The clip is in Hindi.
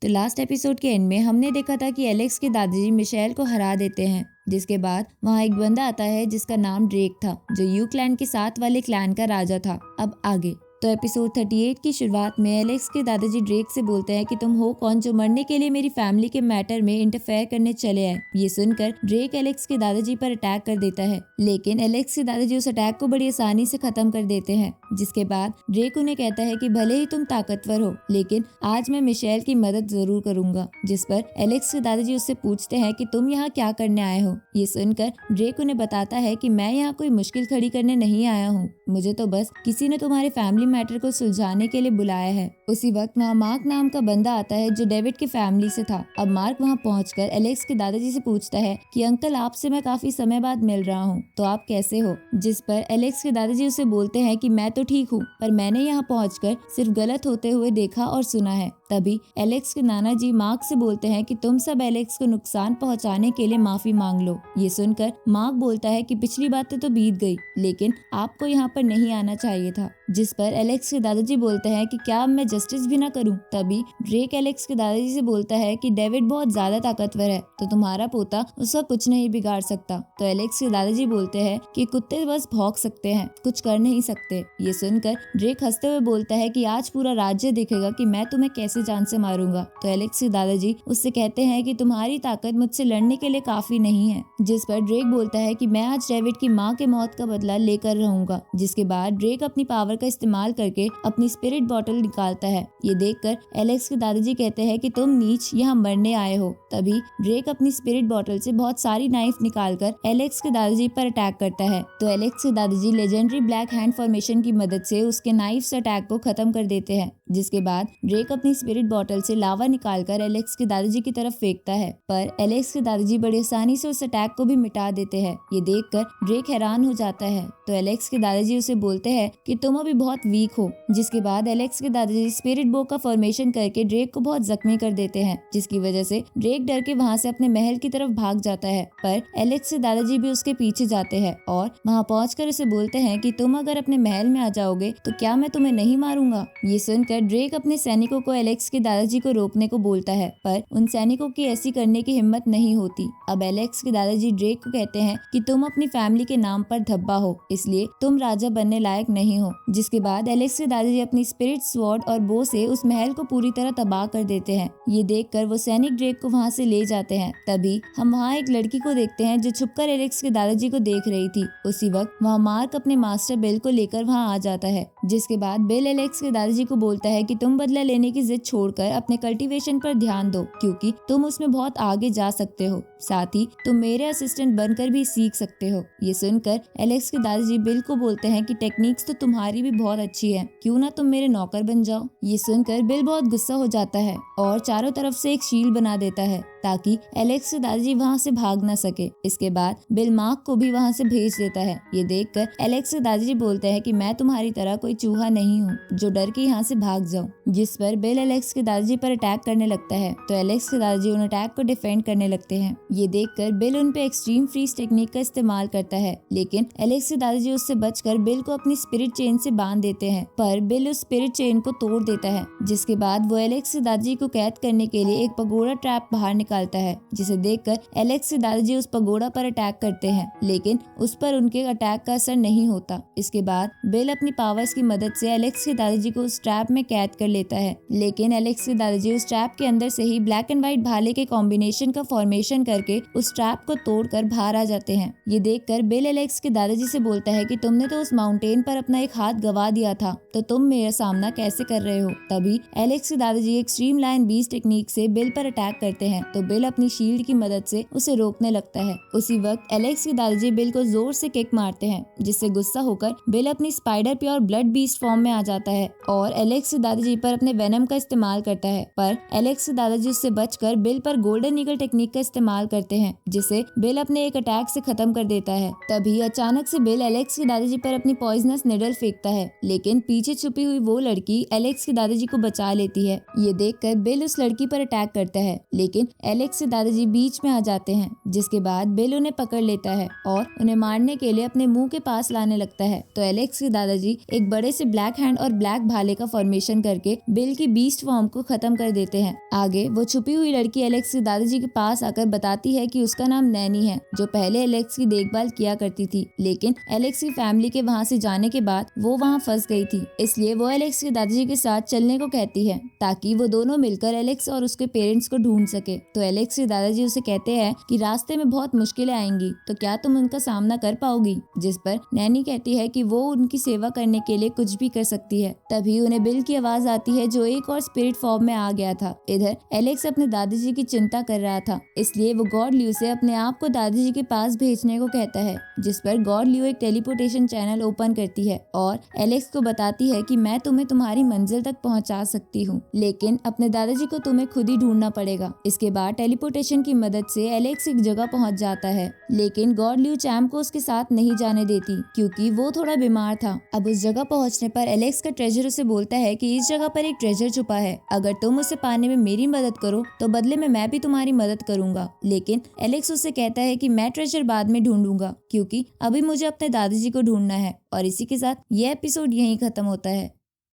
तो लास्ट एपिसोड के एंड में हमने देखा था कि एलेक्स के दादाजी मिशेल को हरा देते हैं, जिसके बाद वहाँ एक बंदा आता है जिसका नाम ड्रेक था, जो यू क्लैन के साथ वाले क्लैन का राजा था। अब आगे तो एपिसोड 38 की शुरुआत में एलेक्स के दादाजी ड्रेक से बोलते हैं कि तुम हो कौन जो मरने के लिए मेरी फैमिली के मैटर में इंटरफेयर करने चले आए। ये सुनकर ड्रेक एलेक्स के दादाजी पर अटैक कर देता है, लेकिन एलेक्स के दादाजी उस अटैक को बड़ी आसानी से खत्म कर देते हैं। जिसके बाद ड्रेक उन्हें कहता है कि भले ही तुम ताकतवर हो, लेकिन आज मैं मिशेल की मदद जरूर करूंगा। जिस पर एलेक्स के दादाजी उससे पूछते हैं कि तुम यहाँ क्या करने आए हो। ये सुनकर ड्रेक उन्हें बताता है कि मैं यहाँ कोई मुश्किल खड़ी करने नहीं आया हूँ, मुझे तो बस किसी ने तुम्हारे फैमिली मैटर को सुलझाने के लिए बुलाया है। उसी वक्त वहाँ मार्क नाम का बंदा आता है जो डेविड की फैमिली से था। अब मार्क वहाँ पहुंचकर एलेक्स के दादाजी से पूछता है कि अंकल, आपसे मैं काफी समय बाद मिल रहा हूँ, तो आप कैसे हो। जिस पर एलेक्स के दादाजी उसे बोलते हैं कि मैं तो ठीक हूँ, पर मैंने यहाँ पहुंचकर सिर्फ गलत होते हुए देखा और सुना है। तभी एलेक्स के नाना जी मार्क से बोलते हैं कि तुम सब एलेक्स को नुकसान पहुंचाने के लिए माफी मांग लो। ये सुनकर मार्क बोलता है कि पिछली बातें तो बीत गई, लेकिन आपको यहाँ पर नहीं आना चाहिए था। जिस पर एलेक्स के दादाजी बोलते हैं कि क्या मैं जस्टिस भी ना करूं। तभी ड्रेक एलेक्स के दादाजी से बोलता है कि डेविड बहुत ज्यादा ताकतवर है, तो तुम्हारा पोता उसका कुछ नहीं बिगाड़ सकता। तो एलेक्स के दादाजी बोलते हैं कि कुत्ते बस भौंक सकते हैं, कुछ कर नहीं सकते। ये सुनकर ड्रेक हंसते हुए बोलता है कि आज पूरा राज्य देखेगा कि मैं तुम्हें कैसे जान से मारूंगा। तो एलेक्स के दादाजी उससे कहते हैं कि तुम्हारी ताकत मुझसे लड़ने के लिए काफी नहीं है। जिस पर ड्रेक बोलता है कि मैं आज डेविड की माँ के मौत का बदला लेकर रहूंगा। जिसके बाद ड्रेक अपनी पावर का इस्तेमाल करके अपनी स्पिरिट बॉटल निकालता है। ये देखकर एलेक्स के दादाजी कहते हैं कि तुम नीच यहाँ मरने आए हो। तभी ड्रेक अपनी स्पिरिट बॉटल से बहुत सारी नाइफ निकालकर एलेक्स के दादाजी पर अटैक करता है। तो एलेक्स के दादाजी लेजेंडरी ब्लैक हैंड फॉर्मेशन की मदद से उसके नाइफ से अटैक को खत्म कर देते हैं। जिसके बाद ड्रेक अपनी स्पिरिट बॉटल से लावा निकालकर एलेक्स के दादाजी की तरफ फेंकता है, पर एलेक्स के दादाजी बड़ी आसानी से उस अटैक को भी मिटा देते हैं। ये देखकर ड्रेक हैरान हो जाता है। तो एलेक्स के दादाजी उसे बोलते हैं कि तुम अभी बहुत वीक हो। जिसके बाद एलेक्स के दादाजी स्पिरिट बो का फॉर्मेशन करके ड्रेक को बहुत जख्मी कर देते हैं, जिसकी वजह से ड्रेक डर के वहाँ से अपने महल की तरफ भाग जाता है। पर एलेक्स के दादाजी भी उसके पीछे जाते हैं और वहाँ पहुंचकर उसे बोलते हैं कि तुम अगर अपने महल में आ जाओगे तो क्या मैं तुम्हें नहीं मारूंगा। ये सुनकर ड्रेक अपने सैनिकों को एलेक्स के दादाजी को रोकने को बोलता है, पर उन सैनिकों की ऐसी करने की हिम्मत नहीं होती। अब एलेक्स के दादाजी ड्रेक को कहते हैं कि तुम अपनी फैमिली के नाम पर धब्बा हो, इसलिए तुम राजा बनने लायक नहीं हो। जिसके बाद एलेक्स के दादाजी अपनी स्पिरिट स्वॉर्ड और बो से उस महल को पूरी तरह तबाह कर देते हैं। ये देखकर वो सैनिक ड्रेक को वहाँ से ले जाते हैं। तभी हम वहाँ एक लड़की को देखते हैं जो छुपकर एलेक्स के दादाजी को देख रही थी। उसी वक्त वहाँ मार्क अपने मास्टर बिल को लेकर वहाँ आ जाता है। जिसके बाद बिल एलेक्स के दादाजी को बोलता है कि तुम बदला लेने की जिद छोड़कर अपने कल्टीवेशन पर ध्यान दो, क्योंकि तुम उसमें बहुत आगे जा सकते हो। साथ ही तुम मेरे असिस्टेंट बनकर भी सीख सकते हो। ये सुनकर एलेक्स के दादाजी बिल को बोलते हैं कि टेक्निक्स तो तुम्हारी भी बहुत अच्छी है, क्यों ना तुम मेरे नौकर बन जाओ। ये सुनकर बिल बहुत गुस्सा हो जाता है और चारों तरफ से एक शील्ड बना देता है ताकि एलेक्स के दादाजी वहाँ से भाग न सके। इसके बाद बिल मार्क को भी वहाँ से भेज देता है। ये देखकर एलेक्स के दादाजी बोलते हैं कि मैं तुम्हारी तरह कोई चूहा नहीं हूँ जो डर के यहाँ से भाग जाऊँ। जिस पर बिल एलेक्स के दादाजी पर अटैक करने लगता है, तो एलेक्स के दादाजी उन अटैक को डिफेंड करने लगते हैं। ये देखकर बिल उन पे एक्सट्रीम फ्रीज टेक्निक का इस्तेमाल करता है, लेकिन एलेक्स के दादाजी उससे बचकर बिल को अपनी स्पिरिट चेन से बांध देते हैं, पर बिल उस स्पिरिट चेन को तोड़ देता है। जिसके बाद वो एलेक्स के दादाजी को कैद करने के लिए एक पगोड़ा ट्रैप बाहर निकालता है, जिसे देखकर एलेक्स के दादाजी उस पगोड़ा पर अटैक करते हैं, लेकिन उस पर उनके अटैक का असर नहीं होता। इसके बाद बिल अपनी पावर्स की मदद से एलेक्स के दादाजी को उस ट्रैप में कैद कर लेता है, लेकिन एलेक्स के दादाजी उस ट्रैप के अंदर से ही ब्लैक एंड व्हाइट भाले के कॉम्बिनेशन का फॉर्मेशन करके उस ट्रैप को तोड़कर बाहर आ जाते हैं। ये देखकर बिल एलेक्स के दादाजी से बोलता है कि तुमने तो उस माउंटेन पर अपना एक हाथ गवा दिया था, तो तुम मेरा सामना कैसे कर रहे हो। तभी एलेक्स के दादाजी एक्सट्रीम लाइन बीस्ट टेक्निक से बिल पर अटैक करते हैं, तो बिल अपनी शील्ड की मदद से उसे रोकने लगता है। उसी वक्त एलेक्स के दादाजी बिल को जोर से किक मारते हैं, जिससे गुस्सा होकर बिल अपनी spider pure blood beast form में आ जाता है और एलेक्स के दादाजी पर अपने वेनम का इस्तेमाल करता है, पर एलेक्स के दादाजी उससे बचकर बिल पर गोल्डन ईगल टेक्निक का इस्तेमाल करते हैं, जिसे बिल अपने एक अटैक से खत्म कर देता है। तभी अचानक से बिल एलेक्स के दादाजी पर अपनी पॉइजनस निडल फेंकता लगता है, लेकिन पीछे छुपी हुई वो लड़की एलेक्स के दादाजी को बचा लेती है। ये देखकर बिल उस लड़की पर अटैक करता है, लेकिन एलेक्स के दादाजी बीच में आ जाते हैं, जिसके बाद बिल उन्हें पकड़ लेता है और उन्हें मारने के लिए अपने मुंह के पास लाने लगता है। तो एलेक्स के दादाजी एक बड़े से ब्लैक हैंड और ब्लैक भाले का फॉर्मेशन करके बिल की बीस्ट फॉर्म को खत्म कर देते हैं। आगे वो छुपी हुई लड़की एलेक्स के दादाजी के पास आकर बताती है कि उसका नाम नैनी है, जो पहले एलेक्स की देखभाल किया करती थी, लेकिन एलेक्स की फैमिली के वहाँ से जाने के बाद वो वहाँ फंस गई थी। इसलिए वो एलेक्स के दादाजी के साथ चलने को कहती है, ताकि वो दोनों मिलकर एलेक्स और उसके पेरेंट्स को ढूंढ सके। तो एलेक्स के दादाजी उसे कहते हैं कि रास्ते में बहुत मुश्किलें आएंगी, तो क्या तुम उनका सामना कर पाओगी? जिस पर नैनी कहती है कि वो उनकी सेवा करने के लिए कुछ भी कर सकती है। तभी उन्हें बिल की आवाज आती है, जो एक और स्पिरिट फॉर्म में आ गया था। इधर एलेक्स अपने दादाजी की चिंता कर रहा था, इसलिए वो गॉड ल्यू से अपने आप को दादाजी के पास भेजने को कहता है, जिस पर गॉड ल्यू एक टेलीपोर्टेशन चैनल ओपन करती है और एलेक्स को बताती है कि मैं तुम्हें तुम्हारी मंजिल तक पहुंचा सकती हूँ, लेकिन अपने दादाजी को तुम्हें खुद ही ढूंढना पड़ेगा। इसके बाद टेलीपोर्टेशन की मदद से एलेक्स एक जगह पहुंच जाता है, लेकिन गॉड ल्यू चैम को उसके साथ नहीं जाने देती, क्योंकि वो थोड़ा बीमार था। अब उस जगह पहुंचने पर एलेक्स का ट्रेजर उसे बोलता है कि इस जगह पर एक ट्रेजर छुपा है, अगर तुम उसे पाने में मेरी मदद करो तो बदले में मैं भी तुम्हारी मदद करूंगा। लेकिन एलेक्स उससे कहता है कि मैं ट्रेजर बाद में ढूंढूंगा, क्योंकि अभी मुझे अपने दादाजी को ढूंढना है। और इसी के साथ ये एपिसोड यहीं खत्म होता है।